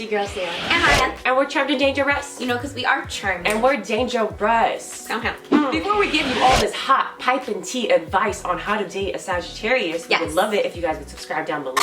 your girl Sarah. And Ryan. And we're charmed and dangerous. You know, because we are charmed. And we're dangerous. Before we give you all this hot piping tea advice on how to date a Sagittarius, we would love it if you guys would subscribe down below.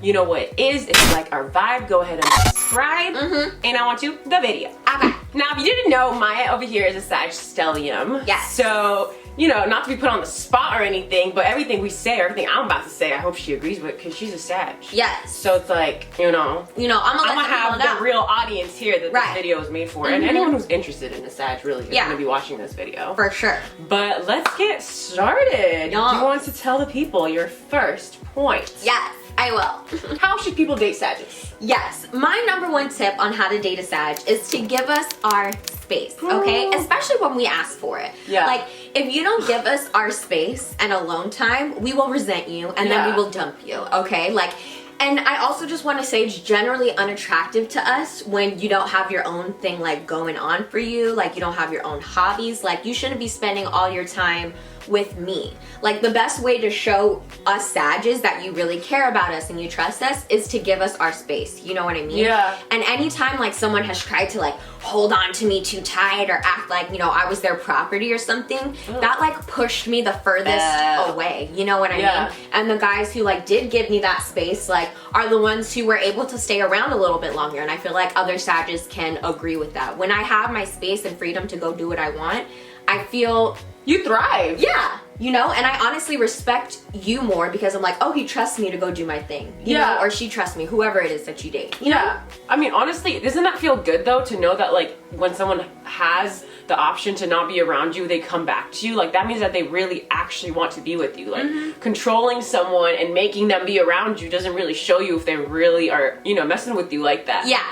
You know what it is. If you like our vibe, go ahead and subscribe. And on to the video. Okay. Now, if you didn't know, Maya over here is a Sag stellium. Yes. So, you know, not to be put on the spot or anything, but everything we say, or everything I'm about to say, I hope she agrees with, because she's a Sag. Yes. So it's like, you know, I'm gonna have the real audience here that this video is made for, and anyone who's interested in the Sag really is gonna be watching this video. For sure. But let's get started. Do you want to tell the people your first point? Yes, I will. How should people date Sages? Yes, my number one tip on how to date a Sag is to give us our space, okay? Especially when we ask for it. Yeah. Like, if you don't give us our space and alone time, we will resent you and then we will dump you, okay? Like, and I also just want to say it's generally unattractive to us when you don't have your own thing like going on for you, like you don't have your own hobbies, like you shouldn't be spending all your time with me. Like the best way to show us Sages that you really care about us and you trust us is to give us our space. You know what I mean? Yeah. And anytime like someone has tried to like hold on to me too tight or act like, you know, I was their property or something, that like pushed me the furthest away. You know what I mean? And the guys who like did give me that space like are the ones who were able to stay around a little bit longer. And I feel like other Sages can agree with that. When I have my space and freedom to go do what I want, I feel you thrive. Yeah, you know, and I honestly respect you more because I'm like, oh, he trusts me to go do my thing. You know, or she trusts me, whoever it is that you date. You know? I mean, honestly, doesn't that feel good though to know that like when someone has the option to not be around you, they come back to you? Like that means that they really actually want to be with you. Like controlling someone and making them be around you doesn't really show you if they really are, you know, messing with you like that. Yeah.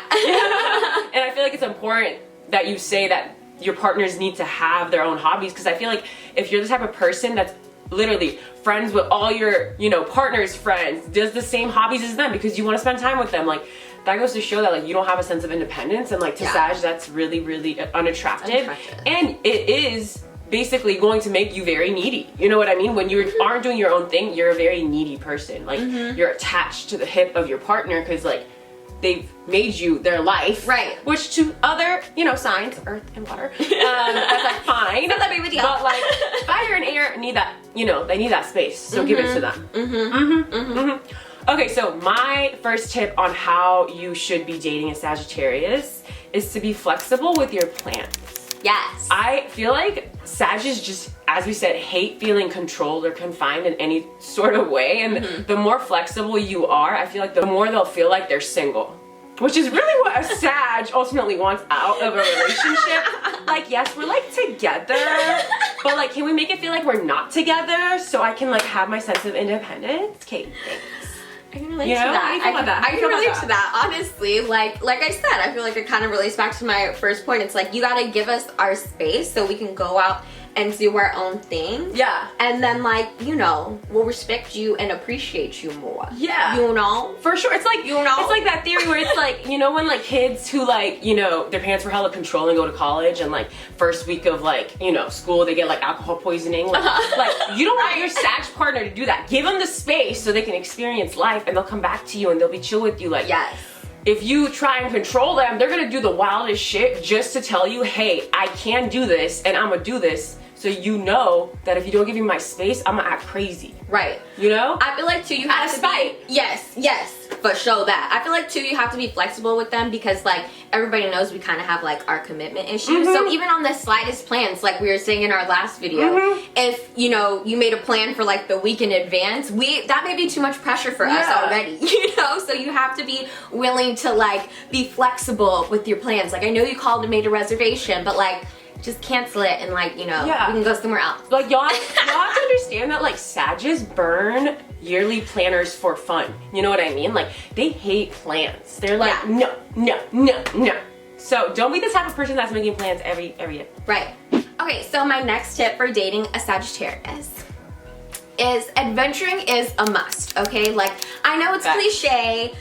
And I feel like it's important that you say that your partners need to have their own hobbies, because I feel like if you're the type of person that's literally friends with all your, you know, partner's friends, does the same hobbies as them because you want to spend time with them, like that goes to show that like you don't have a sense of independence, and like to Sag that's really, really unattractive. And it is basically going to make you very needy. You know what I mean? When you aren't doing your own thing, you're a very needy person. Like you're attached to the hip of your partner because like they've made you their life, which to other, you know, signs, earth and water, that's like fine. Not that big of a deal. But like fire and air need that, you know, they need that space, so give it to them. Okay, so my first tip on how you should be dating a Sagittarius is to be flexible with your plans. Yes. I feel like Sages just, as we said, hate feeling controlled or confined in any sort of way. And the more flexible you are, I feel like the more they'll feel like they're single. Which is really what a Sag ultimately wants out of a relationship. Like, yes, we're like together, but like, can we make it feel like we're not together so I can like have my sense of independence? Okay, thanks. I can relate to that. I can relate to that, honestly. Like I said, I feel like it kind of relates back to my first point. It's like, you gotta give us our space so we can go out and do our own thing. Yeah. And then like, you know, we'll respect you and appreciate you more. Yeah. You know? For sure. It's like, you know, it's like that theory where it's like, you know, when like kids who like, you know, their parents were hella controlling, go to college, and like first week of like, you know, school, they get like alcohol poisoning. Like, like you don't want your Sag partner to do that. Give them the space so they can experience life, and they'll come back to you and they'll be chill with you. Like, if you try and control them, they're gonna do the wildest shit just to tell you, hey, I can do this and I'm gonna do this. So you know that if you don't give me my space, I'm gonna act crazy. Right. You know? I feel like too, you have to be, yes, but show that. I feel like too, you have to be flexible with them because like everybody knows we kind of have like our commitment issues. So even on the slightest plans, like we were saying in our last video, if you know you made a plan for like the week in advance, that may be too much pressure for us already. You know, so you have to be willing to like be flexible with your plans. Like I know you called and made a reservation, but like, just cancel it and like, you know, we can go somewhere else. Like y'all have to understand that like Sages burn yearly planners for fun. You know what I mean? Like they hate plans. They're like, no. So don't be the type of person that's making plans every year. Right. Okay, so my next tip for dating a Sagittarius is adventuring is a must, okay? Like, I know it's cliche,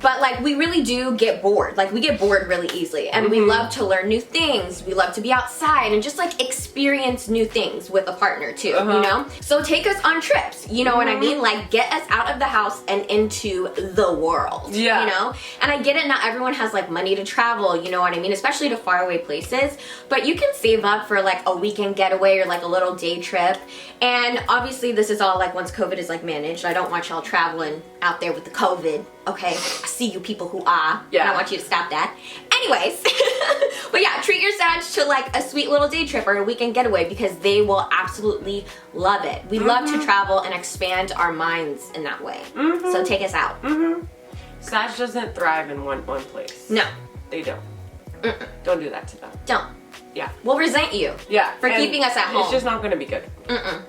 but like we really do get bored. Like we get bored really easily, and we love to learn new things. We love to be outside and just like experience new things with a partner too, you know? So take us on trips, you know what I mean? Like get us out of the house and into the world, you know? And I get it, not everyone has like money to travel, you know what I mean? Especially to faraway places, but you can save up for like a weekend getaway or like a little day trip. And obviously this is all like once COVID is like managed. I don't want y'all traveling out there with the COVID, okay? I see you people who are. Yeah. I want you to stop that. Anyways, but yeah, treat your Sag to like a sweet little day trip or a weekend getaway because they will absolutely love it. We love to travel and expand our minds in that way. So take us out. Sag doesn't thrive in one place. No. They don't. Don't do that to them. Don't. Yeah. We'll resent you. Yeah. For keeping us at home. It's just not going to be good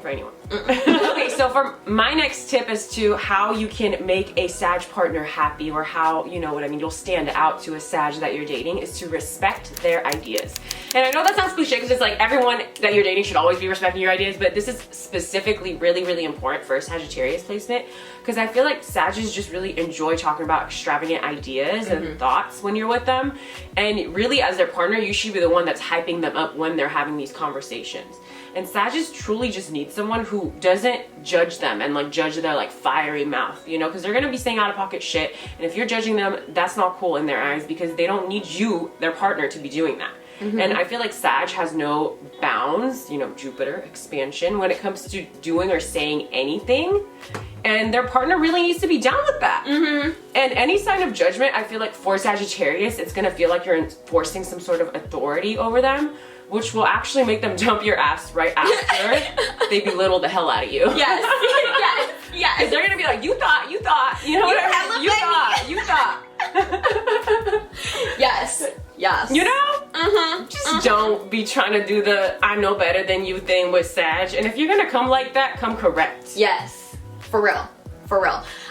for anyone. Okay, so for my next tip is to how you can make a Sag partner happy, or how, you know what I mean, you'll stand out to a Sag that you're dating, is to respect their ideas. And I know that sounds cliche because it's like everyone that you're dating should always be respecting your ideas, but this is specifically really, really important for a Sagittarius placement because I feel like Sagittarius just really enjoy talking about extravagant ideas and thoughts when you're with them. And really, as their partner, you should be the one that's hyping them up when they're having these conversations. And Sagittarius truly just needs someone who doesn't judge them and like judge their like fiery mouth, you know, because they're gonna be saying out of pocket shit. And if you're judging them, that's not cool in their eyes because they don't need you, their partner, to be doing that. And I feel like Sag has no bounds, you know, Jupiter expansion, when it comes to doing or saying anything. And their partner really needs to be down with that. And any sign of judgment, I feel like for Sagittarius, it's gonna feel like you're enforcing some sort of authority over them, which will actually make them dump your ass right after they belittle the hell out of you. Yes. Because they're gonna be like, you thought, you know what I mean? You thought. Yes. You know? Just don't be trying to do the I know better than you thing with Sag. And if you're gonna come like that, come correct. Yes. For real.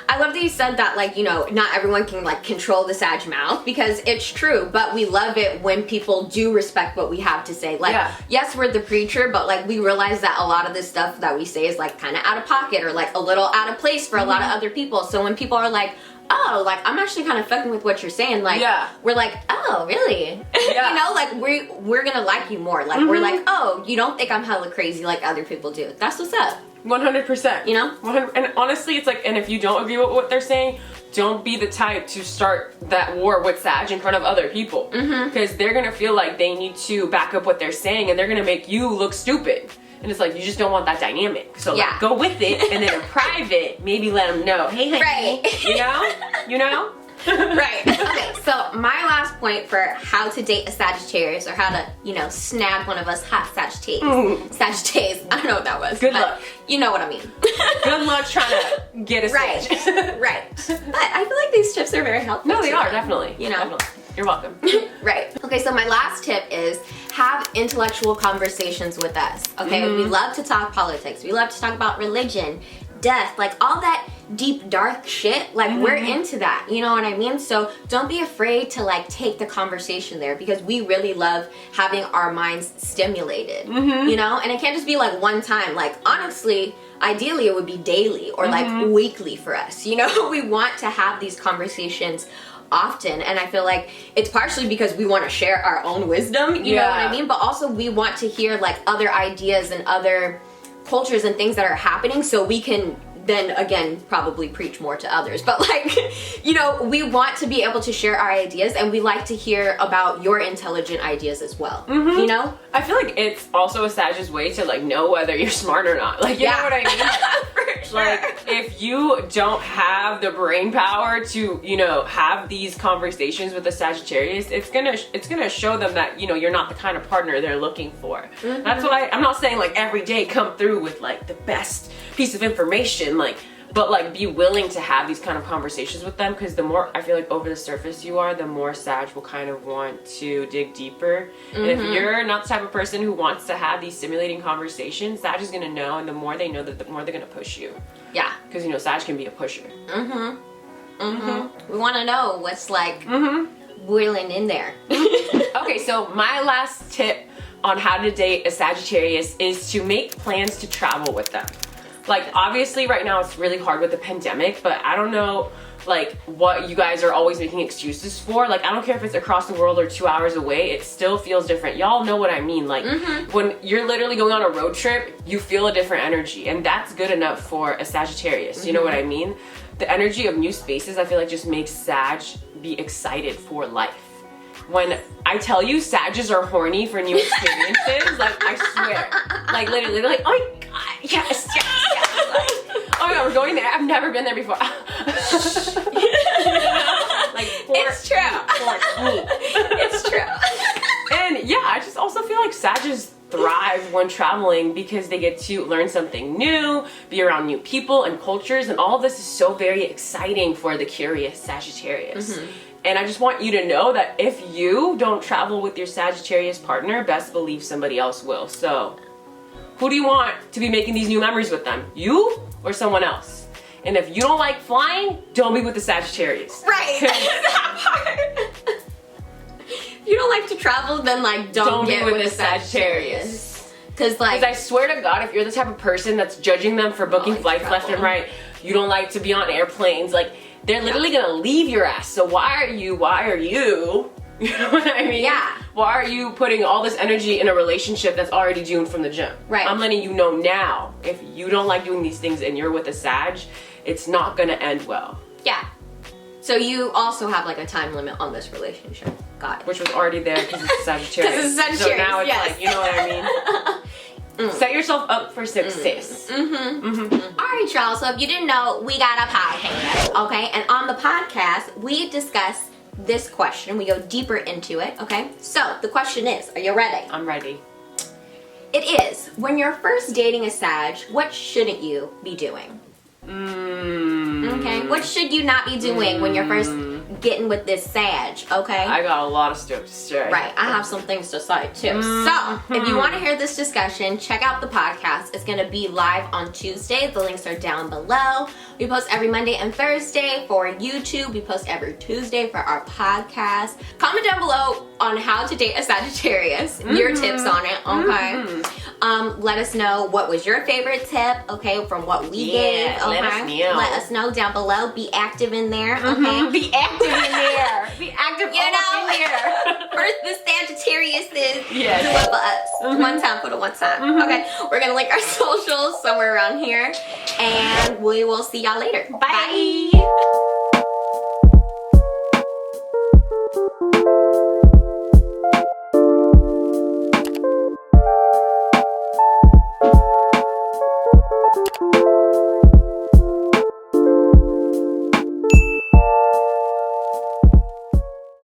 I love that you said that, like, you know, not everyone can like control the Sag mouth, because it's true, but we love it when people do respect what we have to say. Like, yes, we're the preacher, but like we realize that a lot of this stuff that we say is like kind of out of pocket or like a little out of place for a lot of other people. So when people are like, oh, like I'm actually kind of fucking with what you're saying, like we're like, oh, really? You know, like we're gonna like you more. Like we're like, oh, you don't think I'm hella crazy like other people do. That's what's up. 100%. You know? 100, and honestly, it's like, and if you don't agree with what they're saying, don't be the type to start that war with Sag in front of other people. Because they're gonna feel like they need to back up what they're saying, and they're gonna make you look stupid. And it's like, you just don't want that dynamic. So like, go with it, and then in private, maybe let them know, hey, honey, you know? Right. Okay, so my last point for how to date a Sagittarius, or how to, you know, snag one of us hot Sagittarius. Sagittarius, I don't know what that was. Good luck. You know what I mean. Good luck trying to get a Sag. Right. But I feel like these tips are very helpful. No, they are, definitely. You know? Definitely. You're welcome. Right. Okay, so my last tip is have intellectual conversations with us. Okay, we love to talk politics. We love to talk about religion, death, like all that deep dark shit. Like we're into that, you know what I mean? So don't be afraid to like take the conversation there, because we really love having our minds stimulated, you know? And it can't just be like one time. Like honestly, ideally it would be daily or like weekly for us, you know? We want to have these conversations often, and I feel like it's partially because we want to share our own wisdom, you know what I mean? But also we want to hear like other ideas and other cultures and things that are happening, so we can then again probably preach more to others. But like, you know, we want to be able to share our ideas, and we like to hear about your intelligent ideas as well. You know? I feel like it's also a Sag's way to like know whether you're smart or not. Like, you know what I mean? For sure. Like, if you don't have the brain power to, you know, have these conversations with a Sagittarius, it's gonna show them that, you know, you're not the kind of partner they're looking for. That's why I'm not saying like every day come through with like the best piece of information, like, but like be willing to have these kind of conversations with them, because the more I feel like over the surface you are, the more Sag will kind of want to dig deeper. And if you're not the type of person who wants to have these stimulating conversations, Sag is gonna know, and the more they know that, the more they're gonna push you. Yeah. Because, you know, Sag can be a pusher. We want to know what's like boiling in there. Okay, so my last tip on how to date a Sagittarius is to make plans to travel with them. Like, obviously right now it's really hard with the pandemic, but I don't know like what you guys are always making excuses for. Like, I don't care if it's across the world or 2 hours away, it still feels different. Y'all know what I mean. Like, when you're literally going on a road trip, you feel a different energy, and that's good enough for a Sagittarius. You know what I mean? The energy of new spaces, I feel like, just makes Sag be excited for life. When I tell you Sages are horny for new experiences, like, I swear. Like, literally, they're like, oh my god, yes, yes, yes. Like, oh my god, we're going there. I've never been there before. Like, it's true. Me. It's true. And yeah, I just also feel like Sages thrive when traveling because they get to learn something new, be around new people and cultures, and all of this is so very exciting for the curious Sagittarius. And I just want you to know that if you don't travel with your Sagittarius partner, best believe somebody else will. So, who do you want to be making these new memories with them? You or someone else? And if you don't like flying, don't be with the Sagittarius. Right. That part. If you don't like to travel, then like don't get with the Sagittarius. Because I swear to God, if you're the type of person that's judging them for booking flights left and right, you don't like to be on airplanes, like, they're literally gonna leave your ass. So why are you, you know what I mean? Yeah. Why are you putting all this energy in a relationship that's already doomed from the jump? Right. I'm letting you know now, if you don't like doing these things and you're with a Sag, it's not gonna end well. Yeah. So you also have like a time limit on this relationship. Got it. Which was already there because it's Sagittarius. Because it's Sagittarius, so now it's yes. like, you know what I mean? Set yourself up for success. Alright, y'all, so if you didn't know, we got a podcast, okay? And on the podcast, we discuss this question. We go deeper into it, okay? So, the question is, are you ready? I'm ready. It is, when you're first dating a Sag, what shouldn't you be doing? Okay, what should you not be doing when you're first getting with this Sag, okay? I got a lot of stuff to say. Right, I have some things to say too. So, if you want to hear this discussion, check out the podcast. It's going to be live on Tuesday. The links are down below. We post every Monday and Thursday for YouTube. We post every Tuesday for our podcast. Comment down below on how to date a Sagittarius, your tips on it, okay? Let us know what was your favorite tip, okay, from what we gave, okay? Let us know down below. Be active in there, okay? Be active in there. Be active in there. First the Sagittarius is Yes. do it for us. One time for the one time. Okay, we're gonna link our socials somewhere around here, and we will see y'all later. Bye.